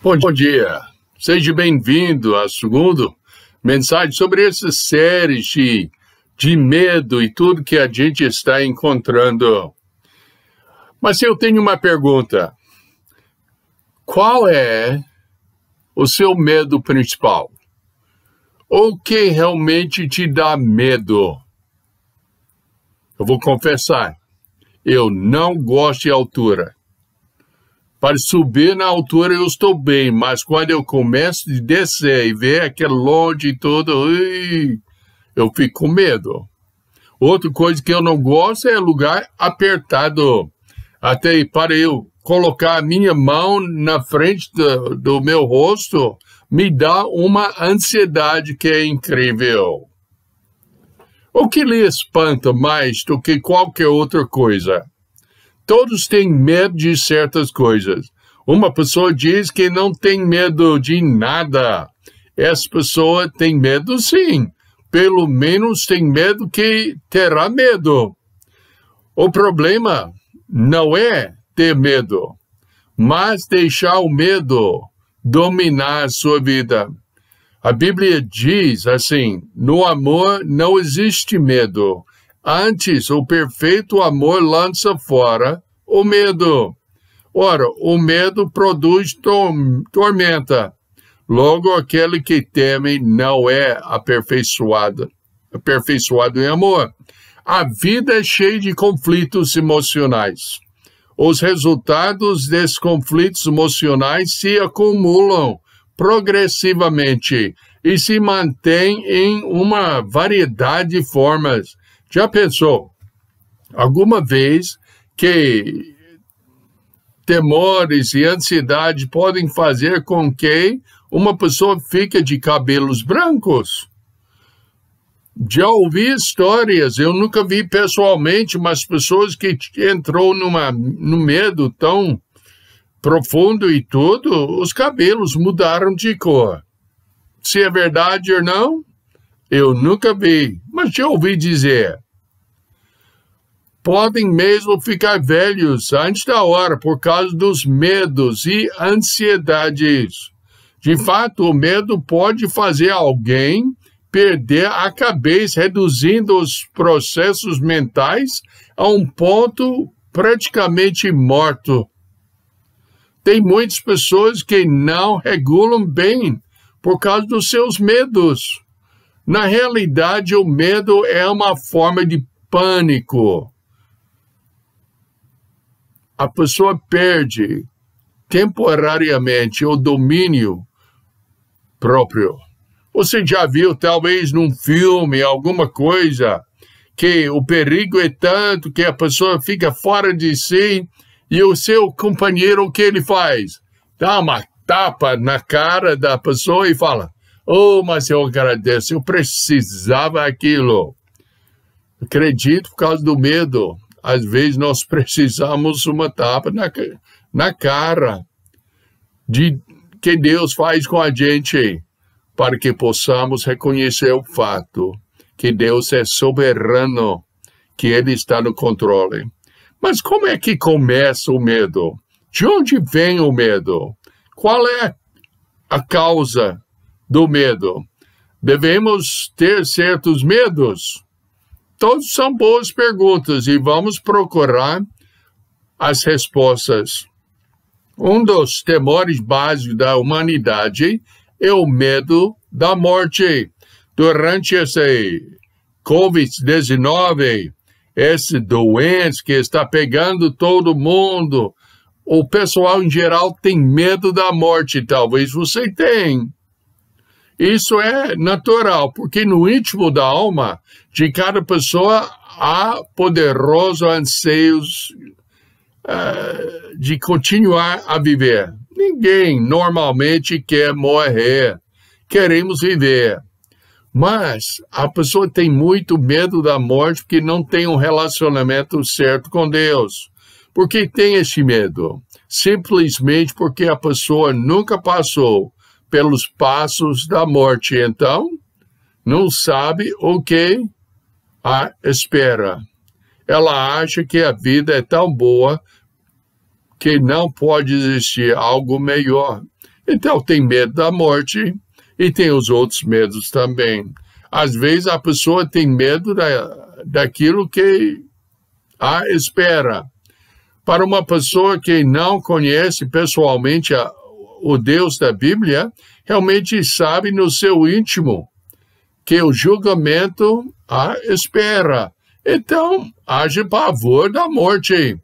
Bom dia, seja bem-vindo à segunda mensagem sobre essa série de medo e tudo que a gente está encontrando. Mas eu tenho uma pergunta: qual é o seu medo principal? O que realmente te dá medo? Eu vou confessar, eu não gosto de altura. Para subir na altura eu estou bem, mas quando eu começo a descer e ver aquele longe e tudo, eu fico com medo. Outra coisa que eu não gosto é lugar apertado. Até para eu colocar a minha mão na frente do meu rosto, me dá uma ansiedade que é incrível. O que lhe espanta mais do que qualquer outra coisa? Todos têm medo de certas coisas. Uma pessoa diz que não tem medo de nada. Essa pessoa tem medo, sim. Pelo menos tem medo que terá medo. O problema não é ter medo, mas deixar o medo dominar a sua vida. A Bíblia diz assim: no amor não existe medo. Antes, o perfeito amor lança fora o medo. Ora, o medo produz tormenta. Logo, aquele que teme não é aperfeiçoado em amor. A vida é cheia de conflitos emocionais. Os resultados desses conflitos emocionais se acumulam progressivamente e se mantêm em uma variedade de formas. Já pensou alguma vez que temores e ansiedade podem fazer com que uma pessoa fique de cabelos brancos? Já ouvi histórias, eu nunca vi pessoalmente, mas pessoas que entrou no medo tão profundo e tudo, os cabelos mudaram de cor. Se é verdade ou não, eu nunca vi, mas já ouvi dizer. Podem mesmo ficar velhos antes da hora por causa dos medos e ansiedades. De fato, o medo pode fazer alguém perder a cabeça, reduzindo os processos mentais a um ponto praticamente morto. Tem muitas pessoas que não regulam bem por causa dos seus medos. Na realidade, o medo é uma forma de pânico. A pessoa perde temporariamente o domínio próprio. Você já viu, talvez num filme, alguma coisa, que o perigo é tanto que a pessoa fica fora de si e o seu companheiro, o que ele faz? Dá uma tapa na cara da pessoa e fala: "Oh, mas eu agradeço, eu precisava daquilo." Acredito, por causa do medo, às vezes nós precisamos uma tapa na cara que Deus faz com a gente, para que possamos reconhecer o fato que Deus é soberano, que Ele está no controle. Mas como é que começa o medo? De onde vem o medo? Qual é a causa do medo? Devemos ter certos medos? Todos são boas perguntas e vamos procurar as respostas. Um dos temores básicos da humanidade é o medo da morte. Durante esse Covid-19, esse doença que está pegando todo mundo, o pessoal em geral tem medo da morte. Talvez você tenha. Isso é natural, porque no íntimo da alma de cada pessoa há poderosos anseios de continuar a viver. Ninguém normalmente quer morrer, queremos viver. Mas a pessoa tem muito medo da morte porque não tem um relacionamento certo com Deus. Por que tem esse medo? Simplesmente porque a pessoa nunca passou pelos passos da morte, então não sabe o que a espera. Ela acha que a vida é tão boa que não pode existir algo melhor. Então tem medo da morte e tem os outros medos também. Às vezes a pessoa tem medo daquilo que a espera. Para uma pessoa que não conhece pessoalmente o Deus da Bíblia, realmente sabe no seu íntimo que o julgamento a espera. Então, age pavor da morte.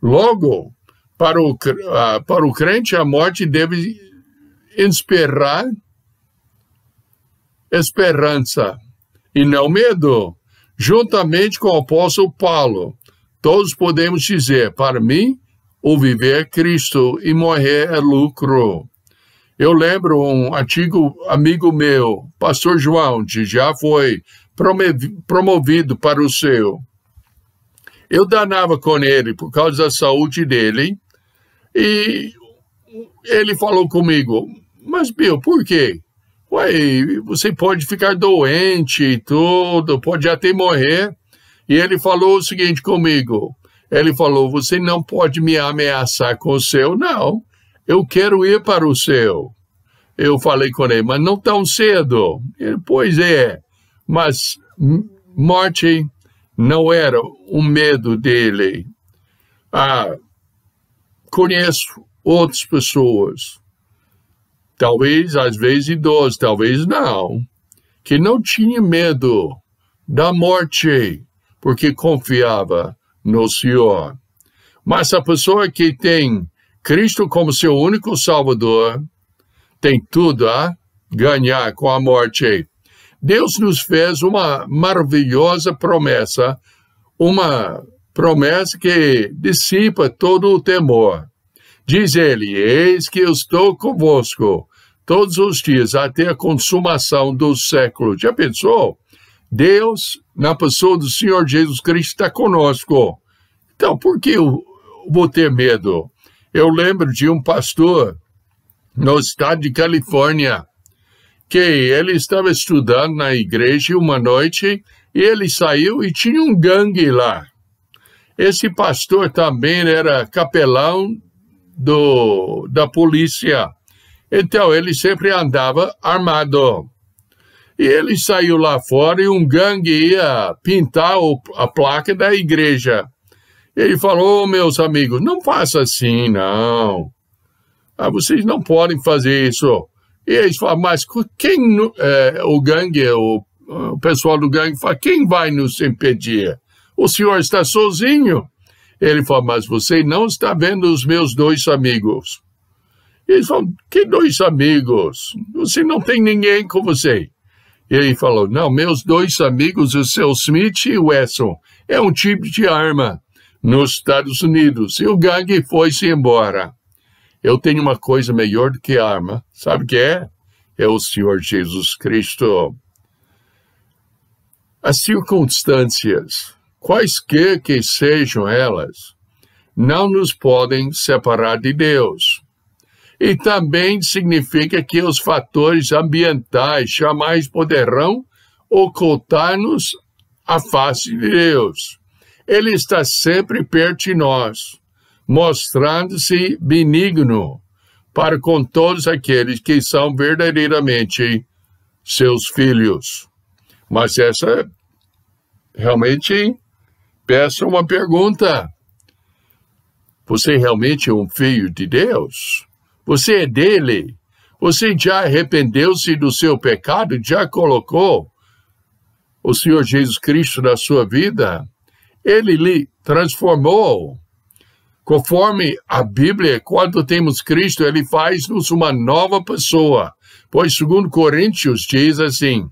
Logo, para o crente, a morte deve inspirar esperança e não medo. Juntamente com o apóstolo Paulo, todos podemos dizer, para mim, o viver é Cristo e morrer é lucro. Eu lembro um antigo amigo meu, pastor João, que já foi promovido para o céu. Eu danava com ele por causa da saúde dele e ele falou comigo, mas Bill, por quê? Ué, você pode ficar doente e tudo, pode até morrer. E ele falou o seguinte comigo, ele falou, você não pode me ameaçar com o céu, não. Eu quero ir para o céu. Eu falei com ele, mas não tão cedo. Ele, pois é, mas morte não era um medo dele. Conheço outras pessoas, talvez, às vezes, idosos, talvez não, que não tinha medo da morte, porque confiava no Senhor. Mas a pessoa que tem Cristo como seu único Salvador, tem tudo a ganhar com a morte. Deus nos fez uma maravilhosa promessa, uma promessa que dissipa todo o temor. Diz ele, eis que eu estou convosco todos os dias até a consumação do século. Já pensou? Deus, na pessoa do Senhor Jesus Cristo, está conosco. Então, por que eu vou ter medo? Eu lembro de um pastor no estado de Califórnia, que ele estava estudando na igreja uma noite, e ele saiu e tinha um gangue lá. Esse pastor também era capelão da polícia. Então, ele sempre andava armado. E ele saiu lá fora e um gangue ia pintar a placa da igreja. Ele falou, meus amigos, não faça assim, não. Vocês não podem fazer isso. E eles falam, mas quem, o gangue, o pessoal do gangue fala, quem vai nos impedir? O senhor está sozinho. Ele fala, mas você não está vendo os meus dois amigos. E eles falam, que dois amigos? Você não tem ninguém com você. E ele falou, não, meus dois amigos, o seu Smith e o Wesson, é um tipo de arma nos Estados Unidos. E o gangue foi-se embora. Eu tenho uma coisa melhor do que arma. Sabe o que é? É o Senhor Jesus Cristo. As circunstâncias, quaisquer que sejam elas, não nos podem separar de Deus. E também significa que os fatores ambientais jamais poderão ocultar-nos a face de Deus. Ele está sempre perto de nós, mostrando-se benigno para com todos aqueles que são verdadeiramente seus filhos. Mas essa realmente peça uma pergunta. Você realmente é um filho de Deus? Você é dele? Você já arrependeu-se do seu pecado? Já colocou o Senhor Jesus Cristo na sua vida? Ele lhe transformou. Conforme a Bíblia, quando temos Cristo, ele faz-nos uma nova pessoa. Pois, segundo Coríntios, diz assim,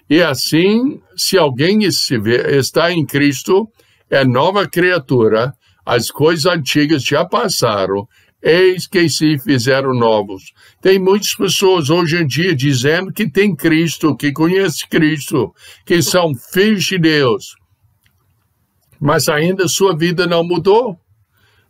e assim, se alguém está em Cristo, é nova criatura, as coisas antigas já passaram, eis que se fizeram novos. Tem muitas pessoas hoje em dia dizendo que tem Cristo, que conhece Cristo, que são filhos de Deus. Mas ainda sua vida não mudou.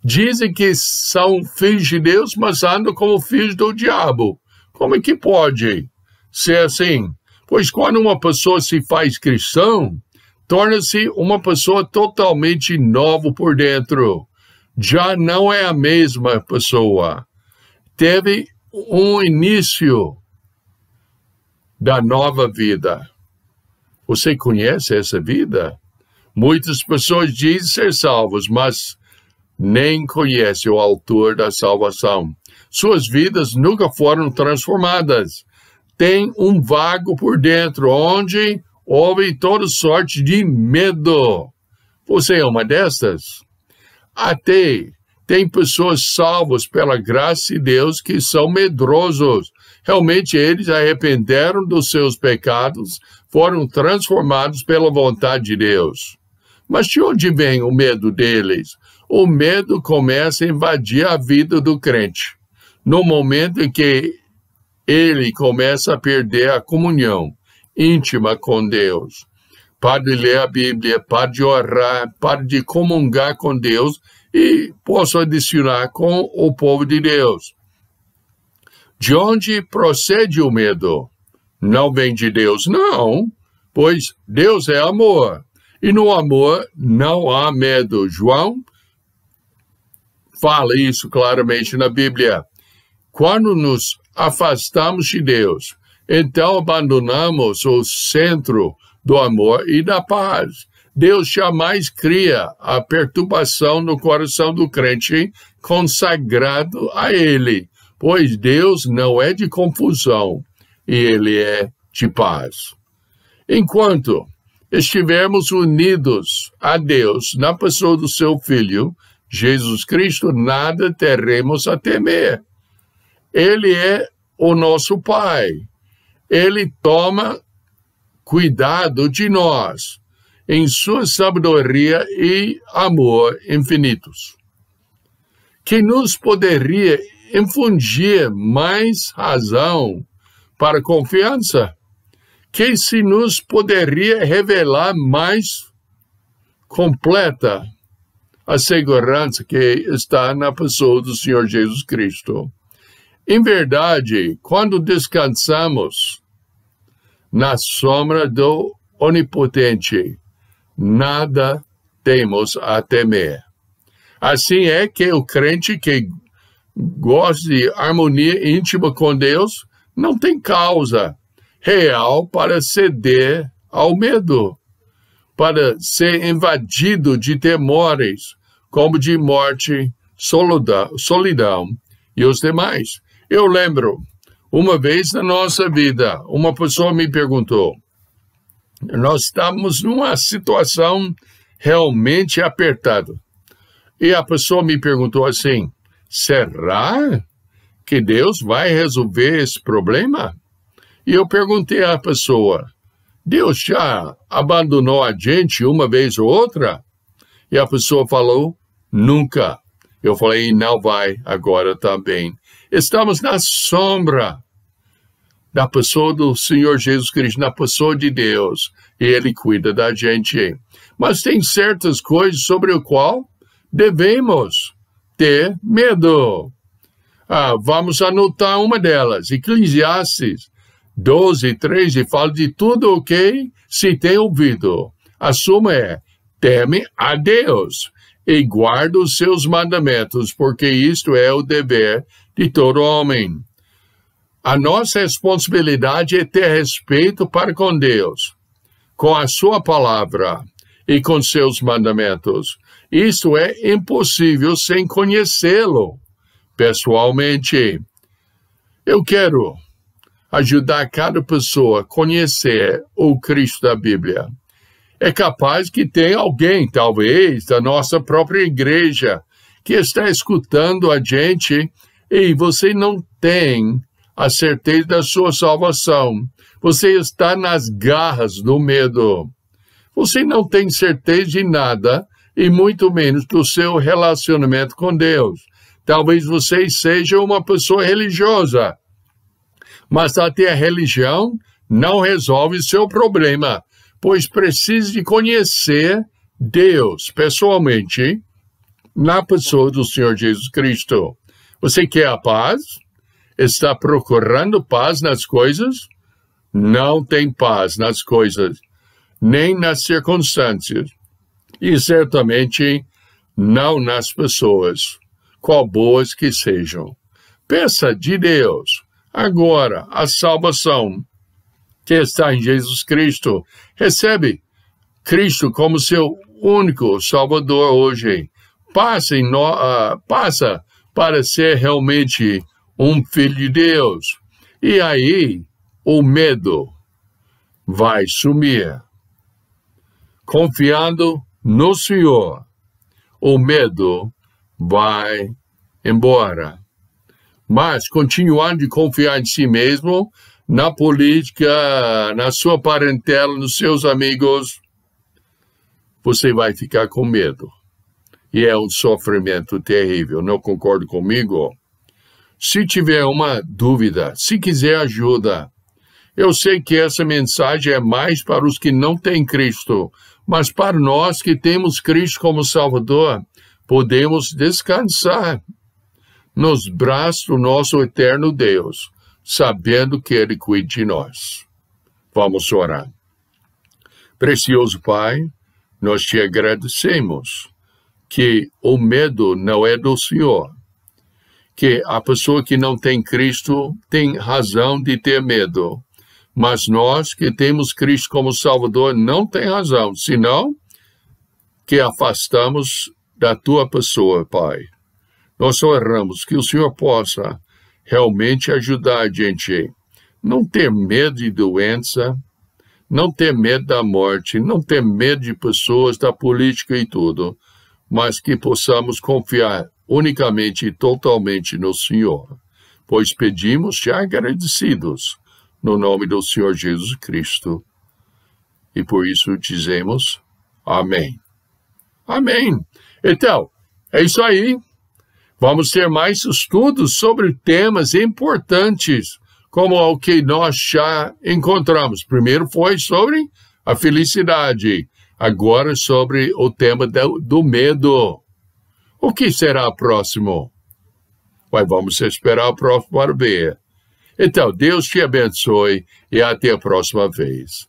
Dizem que são filhos de Deus, mas andam como filhos do diabo. Como é que pode ser assim? Pois quando uma pessoa se faz cristão, torna-se uma pessoa totalmente nova por dentro. Já não é a mesma pessoa. Teve um início da nova vida. Você conhece essa vida? Muitas pessoas dizem ser salvos, mas nem conhecem o autor da salvação. Suas vidas nunca foram transformadas. Tem um vago por dentro, onde houve toda sorte de medo. Você é uma dessas? Até tem pessoas salvas pela graça de Deus que são medrosos. Realmente eles arrependeram dos seus pecados, foram transformados pela vontade de Deus. Mas de onde vem o medo deles? O medo começa a invadir a vida do crente. No momento em que ele começa a perder a comunhão íntima com Deus. Para de ler a Bíblia, para de orar, para de comungar com Deus e posso adicionar com o povo de Deus. De onde procede o medo? Não vem de Deus, não, pois Deus é amor. E no amor não há medo. João fala isso claramente na Bíblia. Quando nos afastamos de Deus, então abandonamos o centro do amor e da paz. Deus jamais cria a perturbação no coração do crente consagrado a Ele, pois Deus não é de confusão e Ele é de paz. Enquanto estivermos unidos a Deus na pessoa do seu Filho, Jesus Cristo, nada teremos a temer. Ele é o nosso Pai. Ele toma cuidado de nós em sua sabedoria e amor infinitos. Que nos poderia infundir mais razão para confiança? Que se nos poderia revelar mais completa a segurança que está na pessoa do Senhor Jesus Cristo? Em verdade, quando descansamos na sombra do Onipotente, nada temos a temer. Assim é que o crente que gosta de harmonia íntima com Deus não tem causa real para ceder ao medo, para ser invadido de temores, como de morte, solidão e os demais. Eu lembro, uma vez na nossa vida, uma pessoa me perguntou, nós estamos numa situação realmente apertada. E a pessoa me perguntou assim, será que Deus vai resolver esse problema? E eu perguntei à pessoa, Deus já abandonou a gente uma vez ou outra? E a pessoa falou, nunca. Eu falei, não vai agora também. Estamos na sombra da pessoa do Senhor Jesus Cristo, na pessoa de Deus, e Ele cuida da gente. Mas tem certas coisas sobre o qual devemos ter medo. Vamos anotar uma delas. Eclesiastes 12:13 fala de tudo o que se tem ouvido. A suma é, teme a Deus e guarda os seus mandamentos, porque isto é o dever de todo homem. A nossa responsabilidade é ter respeito para com Deus, com a sua palavra e com seus mandamentos. Isso é impossível sem conhecê-lo pessoalmente. Eu quero ajudar cada pessoa a conhecer o Cristo da Bíblia. É capaz que tenha alguém, talvez, da nossa própria igreja, que está escutando a gente e você não tem a certeza da sua salvação. Você está nas garras do medo. Você não tem certeza de nada e muito menos do seu relacionamento com Deus. Talvez você seja uma pessoa religiosa, mas até a religião não resolve seu problema, pois precisa de conhecer Deus pessoalmente na pessoa do Senhor Jesus Cristo. Você quer a paz? Está procurando paz nas coisas? Não tem paz nas coisas, nem nas circunstâncias, e certamente não nas pessoas, qual boas que sejam. Peça de Deus agora a salvação que está em Jesus Cristo. Recebe Cristo como seu único Salvador hoje. Passa para ser realmente um filho de Deus. E aí o medo vai sumir. Confiando no Senhor, o medo vai embora. Mas continuando a confiar em si mesmo, na política, na sua parentela, nos seus amigos, você vai ficar com medo. E é um sofrimento terrível. Não concorda comigo? Se tiver uma dúvida, se quiser ajuda, eu sei que essa mensagem é mais para os que não têm Cristo, mas para nós que temos Cristo como Salvador, podemos descansar nos braços do nosso eterno Deus, sabendo que Ele cuida de nós. Vamos orar. Precioso Pai, nós te agradecemos que o medo não é do Senhor, que a pessoa que não tem Cristo tem razão de ter medo, mas nós que temos Cristo como Salvador não tem razão, senão que afastamos da tua pessoa, Pai. Nós oramos que o Senhor possa realmente ajudar a gente a não ter medo de doença, não ter medo da morte, não ter medo de pessoas, da política e tudo, mas que possamos confiar unicamente e totalmente no Senhor, pois pedimos-te agradecidos no nome do Senhor Jesus Cristo. E por isso dizemos amém. Amém. Então, é isso aí. Vamos ter mais estudos sobre temas importantes, como o que nós já encontramos. Primeiro foi sobre a felicidade, agora sobre o tema do medo. O que será próximo? Vamos esperar o próximo para ver. Então, Deus te abençoe e até a próxima vez.